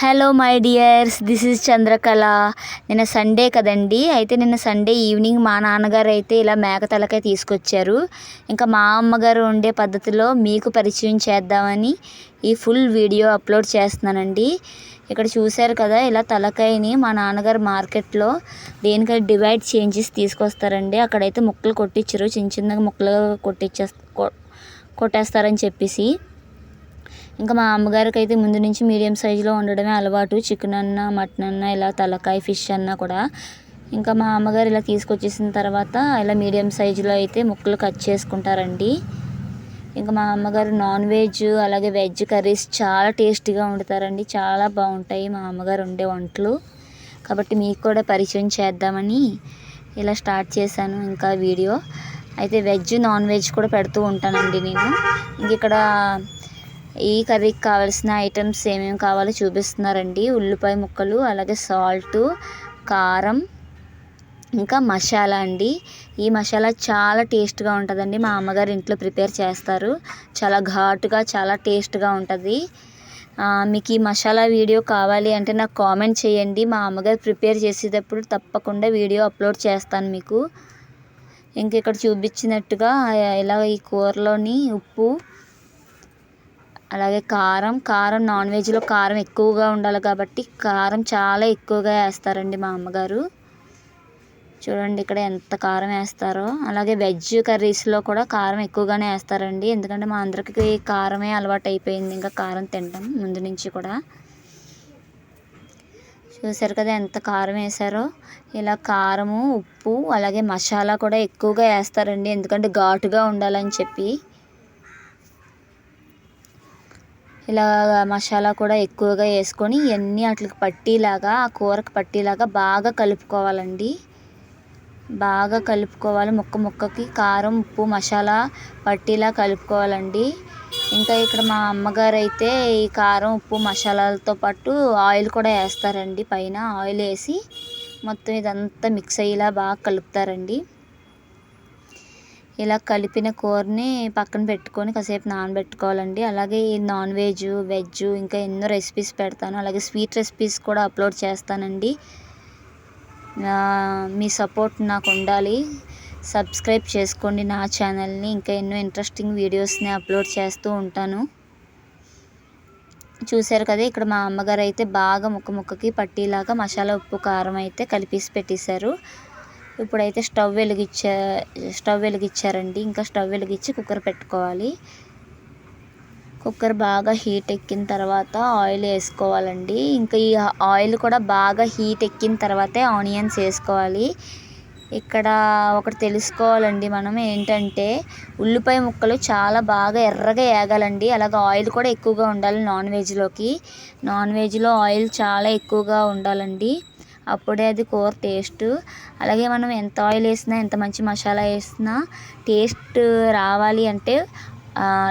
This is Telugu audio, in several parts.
Hello my dears, this is Chandrakala. నిన్న సండే కదండి. అయితే నిన్న సండే ఈవినింగ్ మా నాన్నగారు అయితే ఇలా మేక తలకాయ తీసుకొచ్చారు. ఇంకా మా అమ్మగారు వండే పద్ధతిలో మీకు పరిచయం చేద్దామని ఈ ఫుల్ వీడియో అప్లోడ్ చేస్తున్నానండి. ఇక్కడ చూశారు కదా, ఇలా తలకాయని మా నాన్నగారు మార్కెట్లో దేనికైనా డివైడ్ చేంజెస్ తీసుకొస్తారండి. అక్కడైతే ముక్కలు కొట్టించరు, చిన్న చిన్నగా ముక్కలు కొట్టేస్తారని చెప్పేసి. ఇంకా మా అమ్మగారికి అయితే ముందు నుంచి మీడియం సైజులో ఉండడమే అలవాటు. చికెన్ అన్నా, మటన్ అన్నా, ఇలా తలకాయ ఫిష్ అన్నా కూడా. ఇంకా మా అమ్మగారు ఇలా తీసుకొచ్చేసిన తర్వాత ఇలా మీడియం సైజులో అయితే ముక్కలు కట్ చేసుకుంటారండి. ఇంకా మా అమ్మగారు నాన్ వెజ్ అలాగే వెజ్ కర్రీస్ చాలా టేస్టీగా వండుతారండి. చాలా బాగుంటాయి మా అమ్మగారు వండే వంటలు. కాబట్టి మీకు కూడా పరిచయం చేద్దామని ఇలా స్టార్ట్ చేశాను ఇంకా వీడియో. అయితే వెజ్ నాన్ వెజ్ కూడా పెడుతూ ఉంటానండి నేను. ఇంక ఇక్కడ ఈ కర్రీకి కావాల్సిన ఐటమ్స్ ఏమేమి కావాలో చూపిస్తున్నారండి. ఉల్లిపాయ ముక్కలు, అలాగే సాల్టు, కారం, ఇంకా మసాలా అండి. ఈ మసాలా చాలా టేస్ట్గా ఉంటుందండి. మా అమ్మగారు ఇంట్లో ప్రిపేర్ చేస్తారు. చాలా ఘాటుగా, చాలా టేస్ట్గా ఉంటుంది. మీకు ఈ మసాలా వీడియో కావాలి అంటే నాకు కామెంట్ చేయండి. మా అమ్మగారు ప్రిపేర్ చేసేటప్పుడు తప్పకుండా వీడియో అప్లోడ్ చేస్తాను మీకు. ఇంక ఇక్కడ చూపించినట్టుగా ఇలా ఈ కూరలోని ఉప్పు, అలాగే కారం నాన్ వెజ్లో కారం ఎక్కువగా ఉండాలి కాబట్టి కారం చాలా ఎక్కువగా వేస్తారండి మా అమ్మగారు. చూడండి ఇక్కడ ఎంత కారం వేస్తారో. అలాగే వెజ్ కర్రీస్లో కూడా కారం ఎక్కువగానే వేస్తారండి. ఎందుకంటే మా అందరికి కారమే అలవాటు అయిపోయింది, ఇంకా కారం తింటాం ముందు నుంచి కూడా. చూసారు కదా ఎంత కారం వేసారో. ఇలా కారము, ఉప్పు, అలాగే మసాలా కూడా ఎక్కువగా వేస్తారండి, ఎందుకంటే ఘాటుగా ఉండాలని చెప్పి. ఇలా మసాలా కూడా ఎక్కువగా వేసుకొని ఇవన్నీ వాటికి పట్టీలాగా, ఆ కూరకు పట్టీలాగా బాగా కలుపుకోవాలండి. బాగా కలుపుకోవాలి. ముక్కకి కారం, ఉప్పు, మసాలా పట్టీలా కలుపుకోవాలండి. ఇంకా ఇక్కడ మా అమ్మగారు అయితే ఈ కారం, ఉప్పు, మసాలాలతో పాటు ఆయిల్ కూడా వేస్తారండి. పైన ఆయిల్ వేసి మొత్తం ఇదంతా మిక్స్ అయ్యేలా బాగా కలుపుతారండి. ఇలా కలిపిన కూరని పక్కన పెట్టుకొని కాసేపు నానబెట్టుకోవాలండి. అలాగే ఈ నాన్ వెజ్, వెజ్ ఇంకా ఎన్నో రెసిపీస్ పెడతాను. అలాగే స్వీట్ రెసిపీస్ కూడా అప్లోడ్ చేస్తానండి. మీ సపోర్ట్ నాకు ఉండాలి. సబ్స్క్రైబ్ చేసుకోండి నా ఛానల్ని. ఇంకా ఎన్నో ఇంట్రెస్టింగ్ వీడియోస్ని అప్లోడ్ చేస్తూ ఉంటాను. చూశారు కదా, ఇక్కడ మా అమ్మగారు అయితే బాగా ముక్కకి పట్టీలాగా మసాలా, ఉప్పు, కారం అయితే కలిపేసి పెట్టేశారు. ఇప్పుడైతే స్టవ్ వెలిగించారండి. ఇంకా స్టవ్ వెలిగించి కుక్కర్ పెట్టుకోవాలి. కుక్కర్ బాగా హీట్ ఎక్కిన తర్వాత ఆయిల్ వేసుకోవాలండి. ఇంకా ఈ ఆయిల్ కూడా బాగా హీట్ ఎక్కిన తర్వాతే ఆనియన్స్ వేసుకోవాలి. ఇక్కడ ఒకటి తెలుసుకోవాలండి మనం, ఏంటంటే ఉల్లిపాయ ముక్కలు చాలా బాగా ఎర్రగా వేగాలండి. అలాగే ఆయిల్ కూడా ఎక్కువగా ఉండాలి నాన్ వెజ్లో ఆయిల్ చాలా ఎక్కువగా ఉండాలండి. అప్పుడే అది కూర టేస్ట్. అలాగే మనం ఎంత ఆయిల్ వేసినా, ఎంత మంచి మసాలా వేసినా టేస్ట్ రావాలి అంటే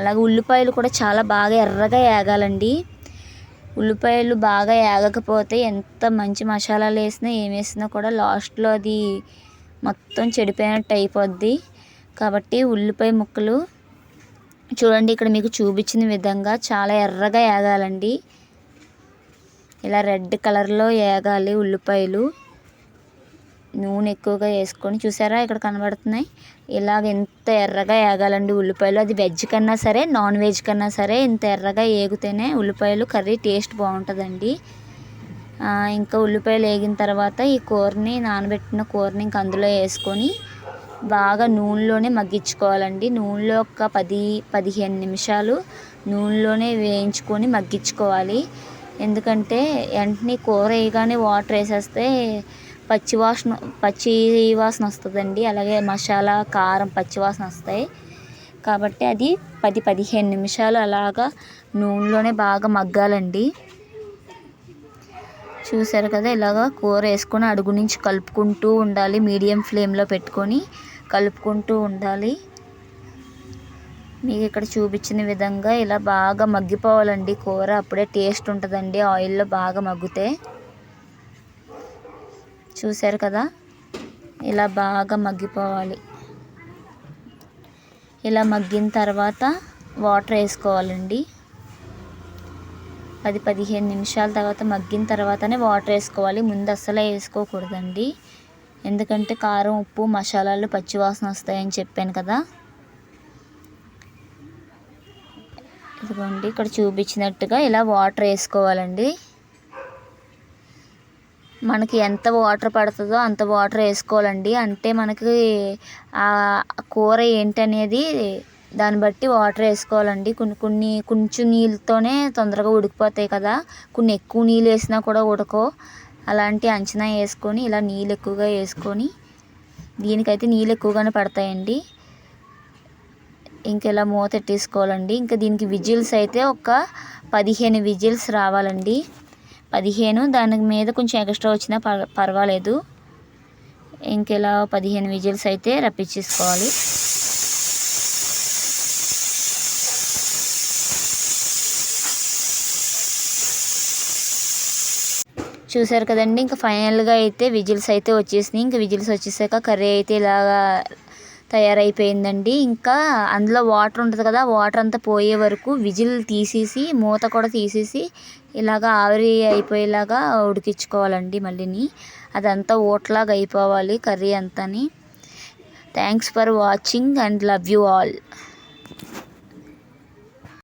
అలాగే ఉల్లిపాయలు కూడా చాలా బాగా ఎర్రగా వేగాలండి. ఉల్లిపాయలు బాగా వేగకపోతే ఎంత మంచి మసాలాలు వేసినా, ఏం వేసినా కూడా లాస్ట్లో అది మొత్తం చెడిపోయినట్టు అయిపోద్ది. కాబట్టి ఉల్లిపాయ ముక్కలు చూడండి, ఇక్కడ మీకు చూపించిన విధంగా చాలా ఎర్రగా వేగాలండి. ఇలా రెడ్ కలర్లో వేగాలి ఉల్లిపాయలు. నూనె ఎక్కువగా వేసుకొని, చూసారా ఇక్కడ కనబడుతున్నాయి, ఇలాగ ఎంత ఎర్రగా వేగాలండి ఉల్లిపాయలు. అది వెజ్ కన్నా సరే, నాన్ వెజ్ కన్నా సరే ఇంత ఎర్రగా వేగితేనే ఉల్లిపాయలు కర్రీ టేస్ట్ బాగుంటుందండి. ఇంకా ఉల్లిపాయలు వేగిన తర్వాత ఈ నానబెట్టిన కూరని ఇంక అందులో వేసుకొని బాగా నూనెలోనే మగ్గించుకోవాలండి. నూనెలో ఒక 10-15 నిమిషాలు నూనెలోనే వేయించుకొని మగ్గించుకోవాలి. ఎందుకంటే వెంటనే కూర వేయగానే వాటర్ వేసేస్తే పచ్చి వాసన వస్తుందండి. అలాగే మసాలా, కారం పచ్చి వాసన వస్తాయి. కాబట్టి అది 10-15 నిమిషాలు అలాగా నూనెలోనే బాగా మగ్గాలండి. చూసారు కదా, ఇలాగా కూర వేసుకొని అడుగు నుంచి కలుపుకుంటూ ఉండాలి. మీడియం ఫ్లేమ్లో పెట్టుకొని కలుపుకుంటూ ఉండాలి. మీకు ఇక్కడ చూపించిన విధంగా ఇలా బాగా మగ్గిపోవాలండి కూర. అప్పుడే టేస్ట్ ఉంటుందండి ఆయిల్లో బాగా మగ్గితే. చూశారు కదా, ఇలా బాగా మగ్గిపోవాలి. ఇలా మగ్గిన తర్వాత వాటర్ వేసుకోవాలండి. 10-15 నిమిషాల తర్వాత మగ్గిన తర్వాతనే వాటర్ వేసుకోవాలి. ముందు అస్సలే వేసుకోకూడదండి, ఎందుకంటే కారం, ఉప్పు, మసాలాలు పచ్చివాసన వస్తాయని చెప్పాను కదా. ఇదిగోండి ఇక్కడ చూపించినట్టుగా ఇలా వాటర్ వేసుకోవాలండి. మనకి ఎంత వాటర్ పడుతుందో అంత వాటర్ వేసుకోవాలండి. అంటే మనకి ఆ కూర ఏంటనేది దాన్ని బట్టి వాటర్ వేసుకోవాలండి. కొంచెం నీళ్ళతోనే తొందరగా ఉడికిపోతాయి కదా, కొన్ని ఎక్కువ నీళ్ళు వేసినా కూడా ఉడకవు. అలాంటి అంచనా వేసుకొని ఇలా నీళ్ళు ఎక్కువగా వేసుకొని, దీనికైతే నీళ్ళు ఎక్కువగానే పడతాయండి. ఇంక ఇలా మూత పెట్టేసుకోవాలండి. ఇంకా దీనికి విజిల్స్ అయితే ఒక 15 విజిల్స్ రావాలండి. 15, దాని మీద కొంచెం ఎక్స్ట్రా వచ్చినా పర్వాలేదు. ఇంక ఇలా 15 విజిల్స్ అయితే రప్పించేసుకోవాలి. చూసారు కదండి, ఇంకా ఫైనల్గా అయితే విజిల్స్ అయితే వచ్చేసినాయి. ఇంకా విజిల్స్ వచ్చేసాక కర్రీ అయితే ఇలాగా తయారైపోయిందండి. ఇంకా అందులో వాటర్ ఉంటుంది కదా, వాటర్ అంతా పోయే వరకు విజిల్ తీసేసి మూత కూడా తీసేసి ఇలాగ ఆవిరి అయిపోయేలాగా ఉడికించుకోవాలండి. మళ్ళీని అదంతా ఓట్లాగా అయిపోవాలి కర్రీ అంతాని. Thanks for watching and love you all.